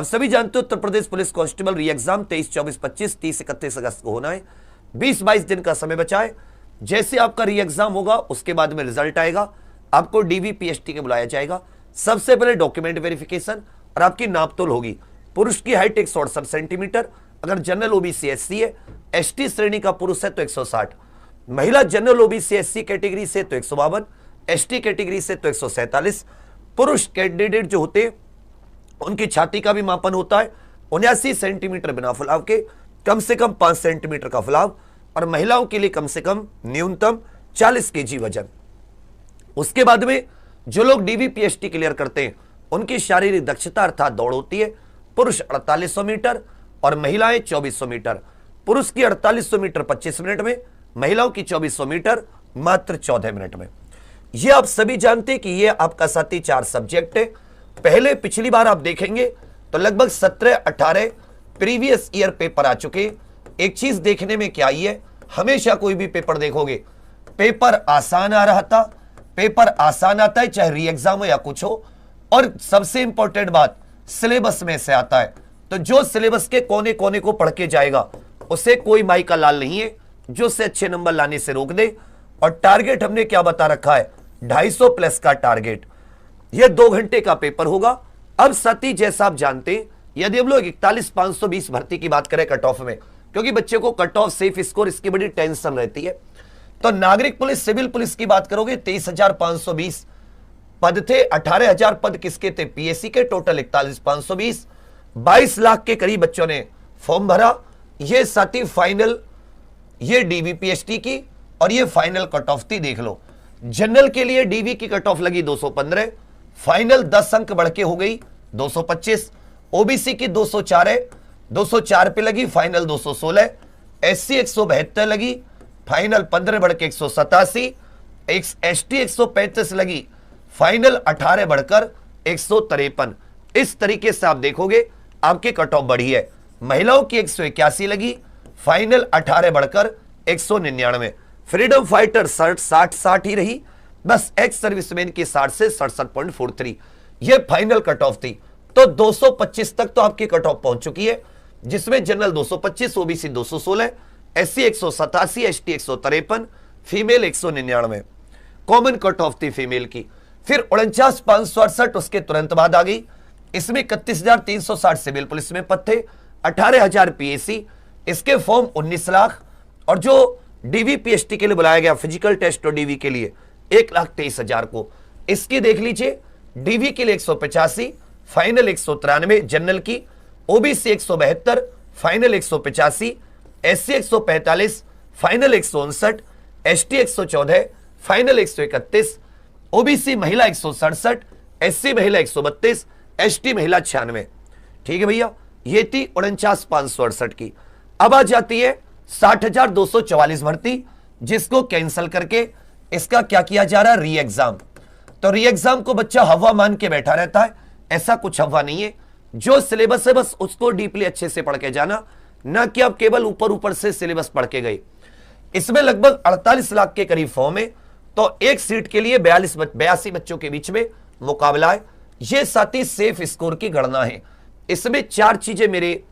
अब सभी जानते हो उत्तर प्रदेश पुलिस कांस्टेबल री एग्जाम 23, 24, 25, 30, 31 अगस्त को होना है। 20-22 दिन का समय बचा है। जैसे आपका री एग्जाम होगा उसके बाद में रिजल्ट आएगा, आपको डीवीपीएसटी के बुलाया जाएगा। सबसे पहले डॉक्यूमेंट वेरिफिकेशन और आपकी नापतोल होगी। पुरुष की हाइट 168 सेंटीमीटर, अगर जनरल ओबीसी एससी है, एसटी श्रेणी का पुरुष है तो 160, महिला जनरल ओबीसी एससी कैटेगरी से तो 152, एसटी कैटेगरी से तो 147। पुरुष कैंडिडेट जो होते हैं उनकी छाती का भी मापन होता है 79 सेंटीमीटर बिना फुलाव के, कम से कम 5 सेंटीमीटर का फुलाव, और महिलाओं के लिए कम से कम न्यूनतम 40 केजी वजन। उसके बाद में जो लोग डीवीपीएसटी क्लियर करते हैं उनकी शारीरिक दक्षता अर्थात दौड़ होती है। पुरुष 4800 मीटर और महिलाएं 2400 मीटर। पुरुष की 4800 मीटर 25 मिनट में, महिलाओं की 2400 मीटर मात्र 14 मिनट में। यह आप सभी जानते हैं कि यह आपका साथी 4 सब्जेक्ट है। पहले पिछली बार आप देखेंगे तो लगभग 17-18 प्रीवियस ईयर पेपर आ चुके। एक चीज देखने में क्या आई है, हमेशा कोई भी पेपर देखोगे पेपर आसान आ रहा था, पेपर आसान आता है चाहे री एग्जाम हो या कुछ हो, और सबसे इंपॉर्टेंट बात सिलेबस में से आता है। तो जो सिलेबस के कोने कोने को पढ़ के जाएगा उसे कोई माई का लाल नहीं है जो से अच्छे नंबर लाने से रोक दे। और टारगेट हमने क्या बता रखा है, 250 प्लस का टारगेट। यह 2 घंटे का पेपर होगा। अब साथी जैसा आप जानते हैं, यदि हम लोग 41,520 भर्ती की बात करें कट ऑफ में, क्योंकि बच्चे को कट ऑफ सेफ स्कोर इसकी बड़ी टेंशन रहती है, तो नागरिक पुलिस सिविल पुलिस की बात करोगे 23,520 पद थे। 18,000 पद किसके थे, पीएससी के। टोटल 41,520, 22 लाख के करीब बच्चों ने फॉर्म भरा। ये साथी फाइनल, ये डीवीपीएसटी की और ये फाइनल कट ऑफ थी। देख लो, जनरल के लिए डीवी की कट ऑफ लगी 215, फाइनल 10 अंक बढ़ के हो गई 225। ओबीसी की 204 है, 204 पे लगी, फाइनल 216। एससी 172 लगी, फाइनल 15 बढ़ के 187। एसटी 135 लगी, फाइनल 18 बढ़कर 153। इस तरीके से आप देखोगे आपकी कट ऑफ बढ़ी है। महिलाओं की 181 लगी, फाइनल 18 बढ़कर 199। फ्रीडम फाइटर 60 ही रही, बस एक्स सर्विसमैन की 60 से 67.43 ये फाइनल कट ऑफ थी। तो 225 तक तो आपकी कट ऑफ पहुंच चुकी है, जिसमें general 225, OBC 216, SC 187, ST 153, female 199 common cut off थी फीमेल की। फिर 49,568 उसके तुरंत बाद आ गई। इसमें 31,360 सिविल पुलिस में पद थे, 18,000 पीएससी, इसके फॉर्म 19 लाख, और जो डीवीपीएसटी के लिए बुलाया गया फिजिकल टेस्ट और डीवी के लिए 1,23,000 को। इसकी देख लीजिए, डीवी के लिए 185, फाइनल 193 जनरल की, OBC 172, final 185, SC 145, final 159, ST 114, final 131, OBC महिला 167, एससी महिला 132, एसटी महिला 96। ठीक है भैया, ये थी 49,568 की। अब आ जाती है 60,244 भर्ती, जिसको कैंसिल करके इसका क्या किया जा रहा है, री एग्जाम। तो री एग्जाम को बच्चा हवा मान के बैठा रहता है, ऐसा कुछ हवा नहीं है। जो सिलेबस है बस उसको डीपली अच्छे से पढ़ के जाना, ना कि आप केवल ऊपर ऊपर से सिलेबस पढ़ के गए। इसमें लगभग 48 लाख के करीब फॉर्म है, तो एक सीट के लिए 82 बच्चों के बीच में मुकाबला है। यह साथी सेफ स्कोर की गणना है। इसमें 4 चीजें मेरे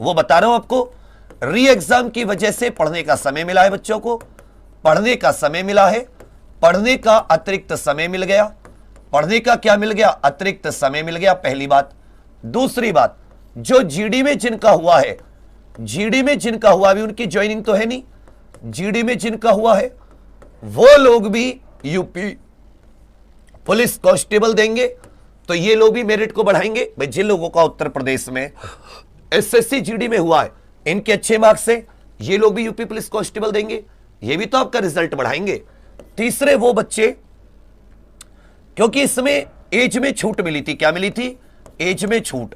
वो बता रहा हूं आपको। री एग्जाम की वजह से पढ़ने का समय मिला है, बच्चों को पढ़ने का समय मिला है, पढ़ने का अतिरिक्त समय मिल गया। पढ़ने का क्या मिल गया, अतिरिक्त समय मिल गया, पहली बात। दूसरी बात, जो जीडी में जिनका हुआ है, जीडी में जिनका हुआ भी उनकी ज्वाइनिंग तो है नहीं, जीडी में जिनका हुआ है वो लोग भी यूपी पुलिस कांस्टेबल देंगे, तो ये लोग भी मेरिट को बढ़ाएंगे। भाई जिन लोगों का उत्तर प्रदेश में एसएससी जीडी में हुआ है, इनके अच्छे मार्क्स से ये लोग भी यूपी पुलिस कांस्टेबल देंगे, ये भी तो आपका रिजल्ट बढ़ाएंगे। तीसरे वो बच्चे, क्योंकि इसमें एज में छूट मिली थी, क्या मिली थी, एज में छूट।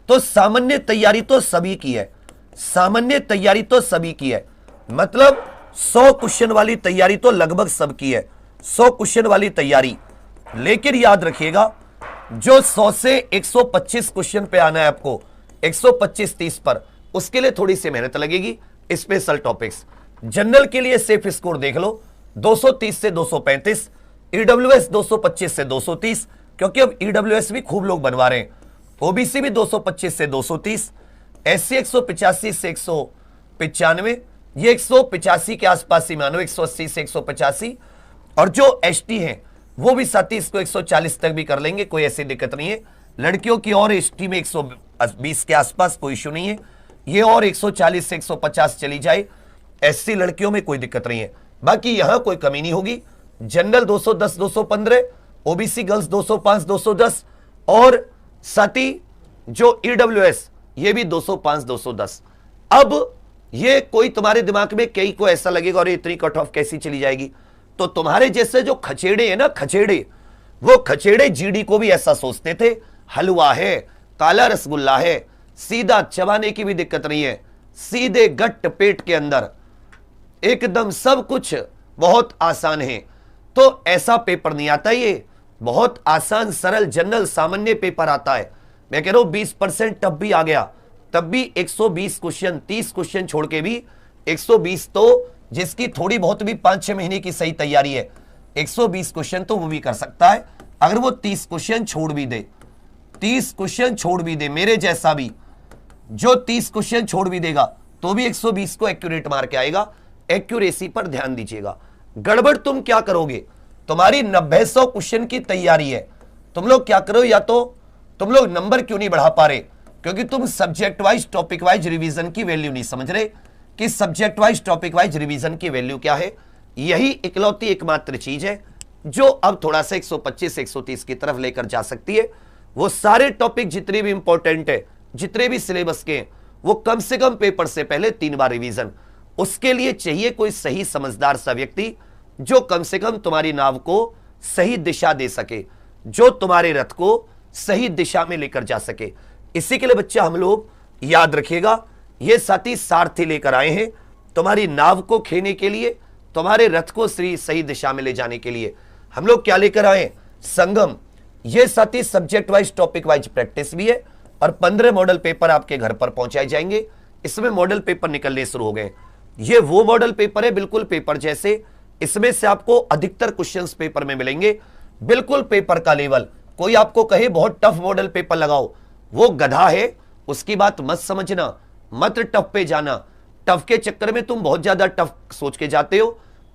तो सामान्य तैयारी तो सभी की है, सामान्य तैयारी तो सभी की है, मतलब 100 क्वेश्चन वाली तैयारी तो लगभग सबकी है, 100 क्वेश्चन वाली तैयारी। लेकिन याद रखिएगा, जो 100 से 125 क्वेश्चन पे आना है आपको, 125-30 पर, उसके लिए थोड़ी सी मेहनत लगेगी। स्पेशल टॉपिक्स जनरल के लिए सेफ स्कोर देख लो, 230 से 235, ईडब्ल्यूएस 225 से 230, क्योंकि अब ईडब्ल्यूएस भी खूब लोग बनवा रहे हैं। ओबीसी भी 225 से 230, एससी 185 से 195, ये 185 के आसपास ही मानो, 180 से 185, और जो एसटी हैं वो भी साथी इसको 140 तक भी कर लेंगे, कोई ऐसी दिक्कत नहीं है। लड़कियों की और एसटी में 120 के आसपास कोई इशू नहीं है, ये और 140 से 150 चली जाए, एससी लड़कियों में कोई दिक्कत नहीं है। बाकी यहां कोई कमी नहीं होगी। जनरल 210 215, ओबीसी गर्ल्स 205 210, और साथी जो ईडब्ल्यूएस ये भी 205 210। अब ये कोई तुम्हारे दिमाग में कई को ऐसा लगेगा और इतनी कट ऑफ कैसी चली जाएगी, तो तुम्हारे जैसे जो खचेड़े हैं ना, खचेड़े, वो खचेड़े जीडी को भी ऐसा सोचते थे, हलवा है, काला रसगुल्ला है, सीधा चबाने की भी दिक्कत नहीं है, सीधे गट्ट पेट के अंदर एकदम सब कुछ बहुत आसान है। तो ऐसा पेपर नहीं आता, ये बहुत आसान सरल जनरल सामान्य पेपर आता है। मैं कह रहा हूं 20% टफ भी आ गया, तब भी 120 क्वेश्चन, 30 क्वेश्चन छोड़ के भी 120, तो जिसकी थोड़ी बहुत भी 5-6 महीने की सही तैयारी है, 120 क्वेश्चन तो वो भी कर सकता है। अगर वो 30 क्वेश्चन छोड़ भी दे, 30 क्वेश्चन छोड़ भी दे, मेरे जैसा भी जो 30 क्वेश्चन छोड़ भी देगा तो भी 120 को एक्यूरेट मार के आएगा। एक्यूरेसी पर ध्यान दीजिएगा। गड़बड़ तुम क्या करोगे, तुम्हारी 90-100 क्वेश्चन की तैयारी है, तुम लोग क्या करो, या तो तुम लोग नंबर क्यों नहीं बढ़ा पा रहे, क्योंकि तुम subject wise topic wise revision की वैल्यू नहीं समझ रहे कि subject wise topic wise revision की वैल्यू क्या है। यही इकलौती एकमात्र चीज है जो अब थोड़ा सा 125 130 की तरफ लेकर जा सकती है। वो सारे टॉपिक जितने भी इंपॉर्टेंट है, जितने भी सिलेबस के, वो कम से कम पेपर से पहले 3 बार रिवीजन। उसके लिए चाहिए कोई सही समझदार सा व्यक्ति जो कम से कम तुम्हारी नाव को सही दिशा दे सके, जो तुम्हारे रथ को सही दिशा में लेकर जा सके। इसी के लिए बच्चा हम लोग याद रखिएगा, ये साथी सारथी लेकर आए हैं तुम्हारी नाव को खेने के लिए, तुम्हारे रथ को सही दिशा में ले जाने के लिए। हम लोग क्या लेकर आए, संगम। ये साथी subject wise topic wise practice भी है, और 15 मॉडल पेपर आपके घर पर पहुंचाए जाएंगे। इसमें मॉडल पेपर निकलने शुरू हो गए। ये वो मॉडल पेपर है बिल्कुल पेपर जैसे, इसमें से आपको अधिकतर क्वेश्चंस पेपर में मिलेंगे, बिल्कुल पेपर का लेवल। कोई आपको कहे बहुत टफ मॉडल पेपर लगाओ, वो गधा है, उसकी बात मत समझना, मत टफ पे जाना। टफ के चक्कर में तुम बहुत ज्यादा टफ सोच के जाते हो,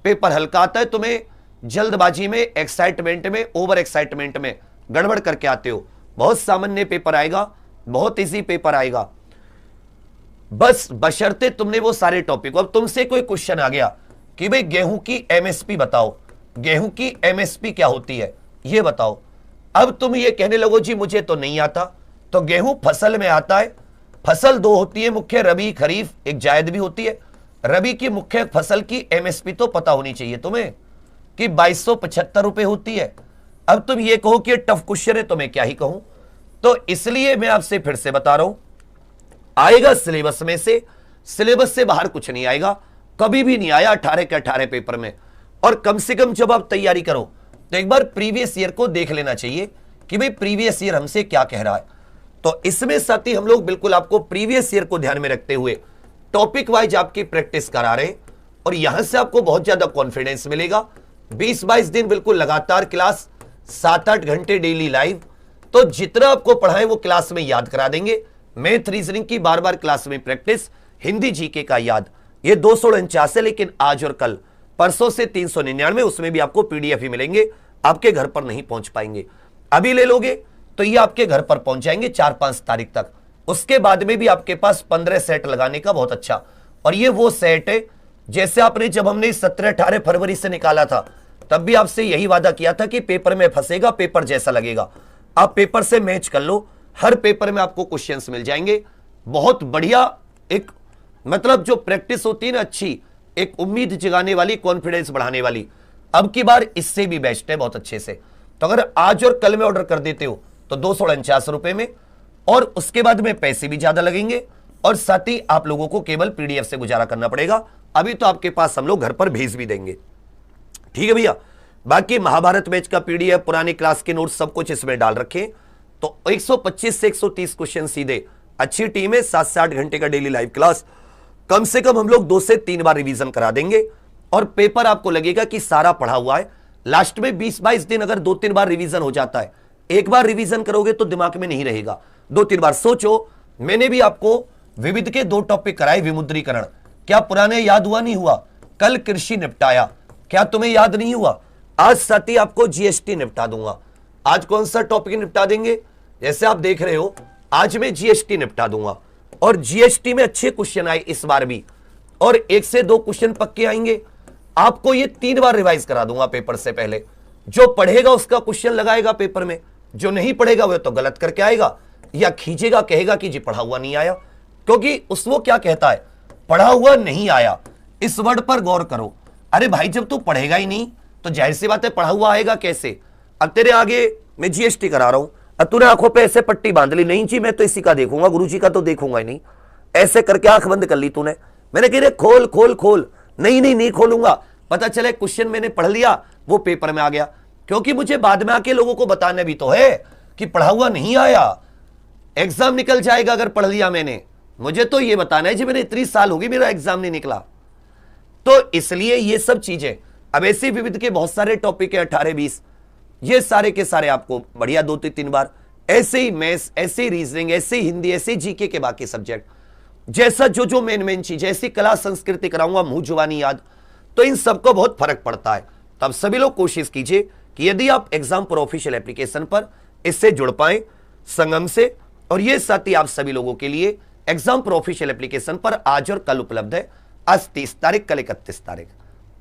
पेपर हल्का आता है, तुम्हें जल्दबाजी में, एक्साइटमेंट में, ओवर एक्साइटमेंट में गड़बड़ करके आते हो। बहुत सामान्य पेपर आएगा, बहुत इजी पेपर आएगा, बस बशर्ते तुमने वो सारे टॉपिक। अब तुमसे कोई क्वेश्चन आ गया कि भाई गेहूं की एमएसपी बताओ, गेहूं की एमएसपी क्या होती है ये बताओ। अब तुम ये कहने लगो जी मुझे तो नहीं आता, तो गेहूं फसल में आता है। फसल 2 होती है मुख्य, रबी खरीफ, एक जायद भी होती है। रबी की मुख्य फसल की एमएसपी तो पता होनी चाहिए तुम्हें कि 2275 रुपए होती है। अब तुम ये कहो कि टफ क्वेश्चन है, तो मैं क्या ही कहूं। तो इसलिए मैं आपसे फिर से बता रहा हूं, आएगा सिलेबस में से, सिलेबस से बाहर कुछ नहीं आएगा, कभी भी नहीं आया 18 के 18 पेपर में। और कम से कम जब आप तैयारी करो तो एक बार प्रीवियस ईयर को देख लेना चाहिए कि भाई प्रीवियस ईयर हमसे क्या कह रहा है। तो इसमें साथी हम लोग बिल्कुल आपको प्रीवियस ईयर को ध्यान में रखते हुए टॉपिक वाइज आपकी प्रैक्टिस करा रहे हैं, और यहां से आपको बहुत ज्यादा कॉन्फिडेंस मिलेगा। 20-22 दिन बिल्कुल लगातार क्लास, 7-8 घंटे डेली लाइव। तो जितना आपको पढ़ाएं वो क्लास में याद करा देंगे। मैथ रीजनिंग की बार बार क्लास में प्रैक्टिस, हिंदी जीके का याद, ये 249 है, लेकिन आज और कल, परसों से 399, उसमें भी आपको पीडीएफ ही मिलेंगे, आपके घर पर नहीं पहुंच पाएंगे। अभी ले लोगे तो ये आपके घर पर पहुंच जाएंगे 4-5 तारीख तक। उसके बाद में भी आपके पास 15 सेट लगाने का बहुत अच्छा। और ये वो सेट है जैसे आपने, जब हमने 17-18 फरवरी से निकाला था, तब भी आपसे यही वादा किया था कि पेपर में फंसेगा, पेपर जैसा लगेगा। आप पेपर से मैच कर लो, हर पेपर में आपको क्वेश्चंस मिल जाएंगे। बहुत बढ़िया एक मतलब जो प्रैक्टिस होती है ना, अच्छी, एक उम्मीद जगाने वाली, कॉन्फिडेंस बढ़ाने वाली, अब की बार इससे भी बेस्ट है बहुत अच्छे से। तो अगर आज और कल में ऑर्डर कर देते हो तो 249 रुपए में, और उसके बाद में पैसे भी ज्यादा लगेंगे, और साथ ही आप लोगों को केवल पीडीएफ से गुजारा करना पड़ेगा। अभी तो आपके पास हम लोग घर पर भेज भी देंगे, ठीक है भैया। बाकी महाभारत बैच का पीडीएफ, पुरानी क्लास के नोट्स, सब कुछ इसमें डाल रखे। तो 125 से 130 क्वेश्चन सीधे, अच्छी टीम है, 7 से 8 घंटे का डेली लाइव क्लास, कम से कम हम लोग 2 से 3 बार रिवीजन करा देंगे, और पेपर आपको लगेगा कि सारा पढ़ा हुआ है। लास्ट में 20-22 दिन अगर 2-3 बार रिवीजन हो जाता है, एक बार रिवीजन करोगे तो दिमाग में नहीं रहेगा, 2-3 बार सोचो। मैंने भी आपको विविध के 2 टॉपिक कराए। विमुद्रीकरण, क्या पुराने याद हुआ नहीं हुआ? कल कृषि निपटाया, क्या तुम्हें याद नहीं हुआ? आज साथ ही आपको जीएसटी निपटा दूंगा। आज कौन सा टॉपिक निपटा देंगे? जैसे आप देख रहे हो, आज मैं जीएसटी निपटा दूंगा और जीएसटी में अच्छे क्वेश्चन आए इस बार भी, और 1 से 2 क्वेश्चन पक्के आएंगे। आपको ये 3 बार रिवाइज करा दूंगा पेपर से पहले। जो पढ़ेगा उसका क्वेश्चन लगाएगा पेपर में, जो नहीं पढ़ेगा वह तो गलत करके आएगा या खींचेगा, कहेगा कि जी पढ़ा हुआ नहीं आया। क्योंकि वो क्या कहता है, पढ़ा हुआ नहीं आया। इस वर्ड पर गौर करो। अरे भाई, जब तू पढ़ेगा ही नहीं तो जाहिर सी बात है पढ़ा हुआ आएगा कैसे? अब तेरे आगे मैं जीएसटी करा रहा हूं, अब तूने आंखों पे ऐसे पट्टी बांध ली, नहीं जी मैं तो इसी का देखूंगा, गुरुजी का तो देखूंगा ही नहीं। ऐसे करके आंख बंद कर ली तूने। मैंने कह रहे खोल खोल खोल, नहीं खोलूंगा। पता चले क्वेश्चन मैंने पढ़ लिया, वो पेपर में आ गया। क्योंकि मुझे बाद में आके लोगों को बताना भी तो है कि पढ़ा हुआ नहीं आया। एग्जाम निकल जाएगा अगर पढ़ लिया मैंने, मुझे तो ये बताना है जी मैंने इतनी साल होगी मेरा एग्जाम नहीं निकला। तो इसलिए ये सब चीजें, अब ऐसे विविध के बहुत सारे टॉपिक है 18-20, ये सारे के सारे आपको बढ़िया 2-3 बार, ऐसे ही मैथ्स, ऐसे ही रीजनिंग, ऐसे ही हिंदी, ऐसे ही जीके के बाकी सब्जेक्ट, जैसा जो मेन चीज, ऐसी कला संस्कृति कराऊंगा, मुंह जुबानी याद, तो इन सबको बहुत फर्क पड़ता है। तब सभी लोग कोशिश कीजिए कि यदि आप एग्जाम पर ऑफिशियल एप्लीकेशन पर इससे जुड़ पाए संगम से, और ये साथ ही आप सभी लोगों के लिए एग्जाम पर ऑफिशियल एप्लीकेशन पर आज और कल उपलब्ध है। आज 30 तारीख, कल 31 तारीख,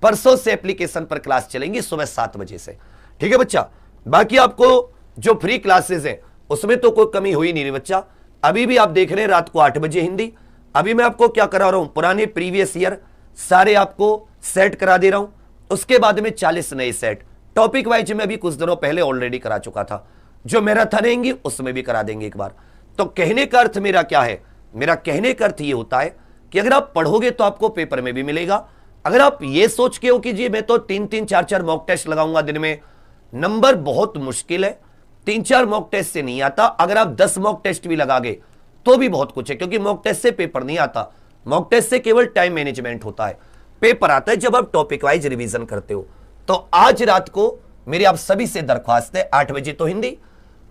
परसों से एप्लीकेशन पर क्लास चलेंगी सुबह 7 बजे से। ठीक है बच्चा? बाकी आपको जो फ्री क्लासेस है उसमें तो कोई कमी हुई नहीं बच्चा। अभी भी आप देख रहे हैं रात को 8 बजे हिंदी। अभी मैं आपको क्या करा रहा हूं, पुराने प्रीवियस ईयर सारे आपको सेट करा दे रहा हूं। उसके बाद में 40 नए सेट टॉपिक वाइज में अभी कुछ दिनों पहले ऑलरेडी करा चुका था। जो मैराथन रहेंगी उसमें भी करा देंगे एक बार। तो कहने का अर्थ मेरा क्या है? मेरा कहने का अर्थ ये होता है कि अगर आप पढ़ोगे तो आपको पेपर में भी मिलेगा। अगर आप ये सोच के हो कि जी मैं तो 3-3, 4-4 मॉक टेस्ट लगाऊंगा दिन में, नंबर बहुत मुश्किल है। 3-4 मॉक टेस्ट से नहीं आता। अगर आप 10 मॉक टेस्ट भी लगागे तो भी बहुत कुछ है, क्योंकि मॉक टेस्ट से पेपर नहीं आता। मॉक टेस्ट से केवल टाइम मैनेजमेंट होता है। पेपर आता है जब आप टॉपिक वाइज रिवीजन करते हो। तो आज रात को मेरी आप सभी से दरख्वास्त है, 8 बजे तो हिंदी,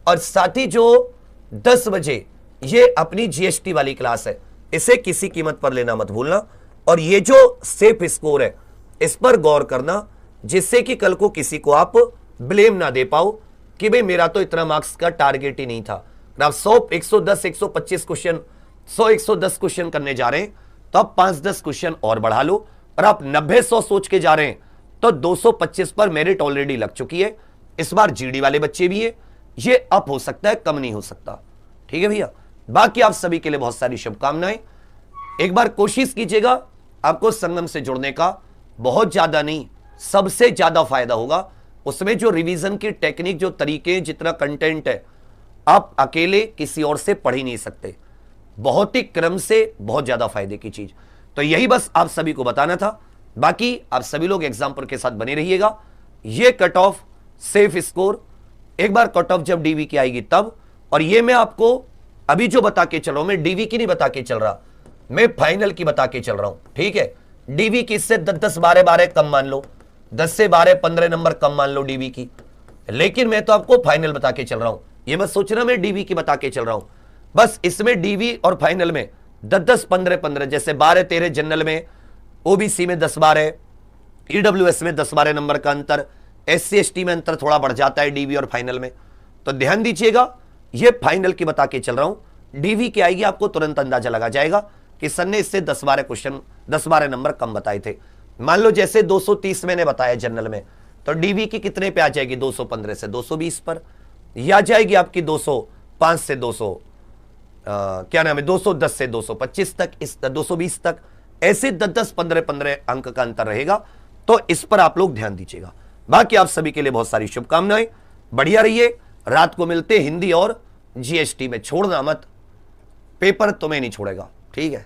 और साथ ही जो 10 बजे ये अपनी जीएसटी वाली क्लास है, इसे किसी कीमत पर लेना मत भूलना। और ये जो सेफ स्कोर है इस पर गौर करना, जिससे कि कल को किसी को आप ब्लेम ना दे पाओ कि भाई मेरा तो इतना मार्क्स का टारगेट ही नहीं था। अगर आप 100, 110, 125 क्वेश्चन, 100, 110 क्वेश्चन करने जा रहे हैं तो आप 5-10 क्वेश्चन और बढ़ा लो। और आप 90-100 सोच के जा रहे हैं तो 225 पर मेरिट ऑलरेडी लग चुकी है। इस बार जीडी वाले बच्चे भी है, ये अप हो सकता है, कम नहीं हो सकता। ठीक है भैया? बाकी आप सभी के लिए बहुत सारी शुभकामनाएं। एक बार कोशिश कीजिएगा, आपको संगम से जुड़ने का बहुत ज्यादा नहीं, सबसे ज्यादा फायदा होगा। उसमें जो रिवीजन की टेक्निक, जो तरीके, जितना कंटेंट है, आप अकेले किसी और से पढ़ ही नहीं सकते। बहुत ही क्रम से बहुत ज्यादा फायदे की चीज। तो यही बस आप सभी को बताना था। बाकी आप सभी लोग एग्जाम्पल के साथ बने रहिएगा। ये कट ऑफ सेफ स्कोर एक बार कट ऑफ जब डीवी की आएगी तब, और ये मैं आपको अभी जो बता के चल रहा हूं, मैं डीवी की नहीं बता के चल रहा, मैं फाइनल की बता के चल रहा हूं। ठीक है? डीवी की इससे 10-10, 12-12 कम मान लो, 10 से 12-15 नंबर कम मान लो डीवी की, लेकिन मैं तो आपको फाइनल बता के चल रहा हूं। ये मत सोचना मैं डीवी की बता के चल रहा हूं। बस इसमें डीवी और फाइनल में 10-10, 15-15, जैसे 12-13 जनरल में, ओबीसी में 10-12, ईडब्ल्यूएस में 10-12 नंबर का अंतर, SC/ST में अंतर थोड़ा बढ़ जाता है डीवी और फाइनल में। तो ध्यान दीजिएगा, ये फाइनल की बता के चल रहा हूं। डीवी की आएगी आपको तुरंत अंदाजा लगा जाएगा कि सर ने इससे 10-12 क्वेश्चन, 10-12 नंबर कम बताए थे। मान लो जैसे 230 मैंने बताया जनरल में, तो डीवी की कितने पे आ जाएगी? 215 से 220 पर, या जाएगी आपकी 205 से 200 क्या नाम है 210 से 225 तक, इस 220 तक, ऐसे 10-10, 15-15 अंक का अंतर रहेगा। तो इस पर आप लोग ध्यान दीजिएगा। बाकी आप सभी के लिए बहुत सारी शुभकामनाएं, बढ़िया रहिए। रात को मिलते हिंदी और जीएसटी में, छोड़ना मत, पेपर तुम्हें नहीं छोड़ेगा। ठीक है?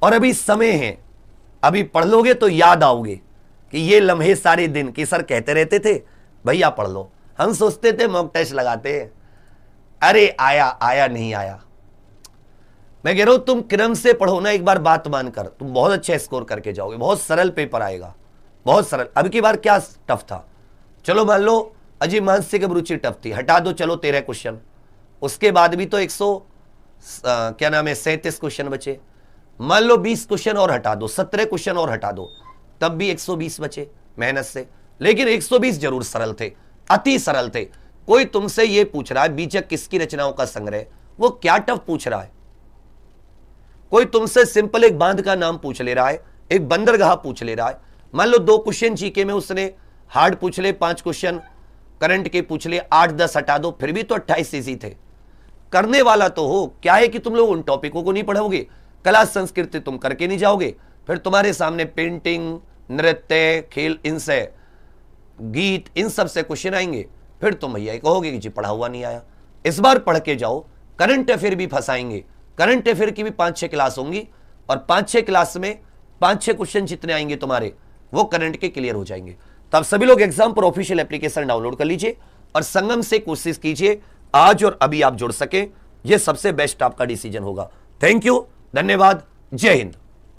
और अभी समय है, अभी पढ़ लोगे तो याद आओगे कि ये लम्हे सारे दिन की सर कहते रहते थे भैया पढ़ लो। हम सोचते थे मॉक टेस्ट लगाते, अरे आया नहीं आया। मैं कह रहा हूं तुम क्रम से पढ़ो ना, एक बार बात मानकर तुम बहुत अच्छा स्कोर करके जाओगे। बहुत सरल पेपर आएगा, बहुत सरल। अब की बार क्या टफ था? चलो मान लो अजीब मानसिक अभिरुचि टफ थी, हटा दो, चलो 13 क्वेश्चन, उसके बाद भी तो 37 क्वेश्चन बचे। मान लो 20 क्वेश्चन और हटा दो, 17 क्वेश्चन और हटा दो, तब भी 120 बचे मेहनत से। लेकिन 120 जरूर सरल थे, अति सरल थे। कोई तुमसे यह पूछ रहा है बीजक किसकी रचनाओं का संग्रह, वो क्या टफ पूछ रहा है। कोई तुमसे सिंपल एक बांध का नाम पूछ ले रहा है, एक बंदरगाह पूछ ले रहा है। मान लो 2 क्वेश्चन जीके में उसने हार्ड पूछ ले, 5 क्वेश्चन करंट के पूछ ले, 8-10 हटा दो, फिर भी तो 28 इजी थे। करने वाला तो हो, क्या है कि तुम लोग उन टॉपिकों को नहीं पढ़ोगे, कला संस्कृति तुम करके नहीं जाओगे, फिर तुम्हारे सामने पेंटिंग, नृत्य, खेल, इनसे गीत, इन सब से क्वेश्चन आएंगे, फिर तुम भैया कहोगे कि जी पढ़ा हुआ नहीं आया। इस बार पढ़ के जाओ, करंट अफेयर भी फंसाएंगे। करंट अफेयर की भी 5-6 क्लास होंगी और 5-6 क्लास में 5-6 क्वेश्चन जितने आएंगे तुम्हारे, वो करंट के क्लियर हो जाएंगे। तब सभी लोग एग्जाम पर ऑफिशियल एप्लीकेशन डाउनलोड कर लीजिए और संगम से कोशिश कीजिए आज और अभी आप जुड़ सके, ये सबसे बेस्ट आपका डिसीजन होगा। थैंक यू, धन्यवाद, जय हिंद।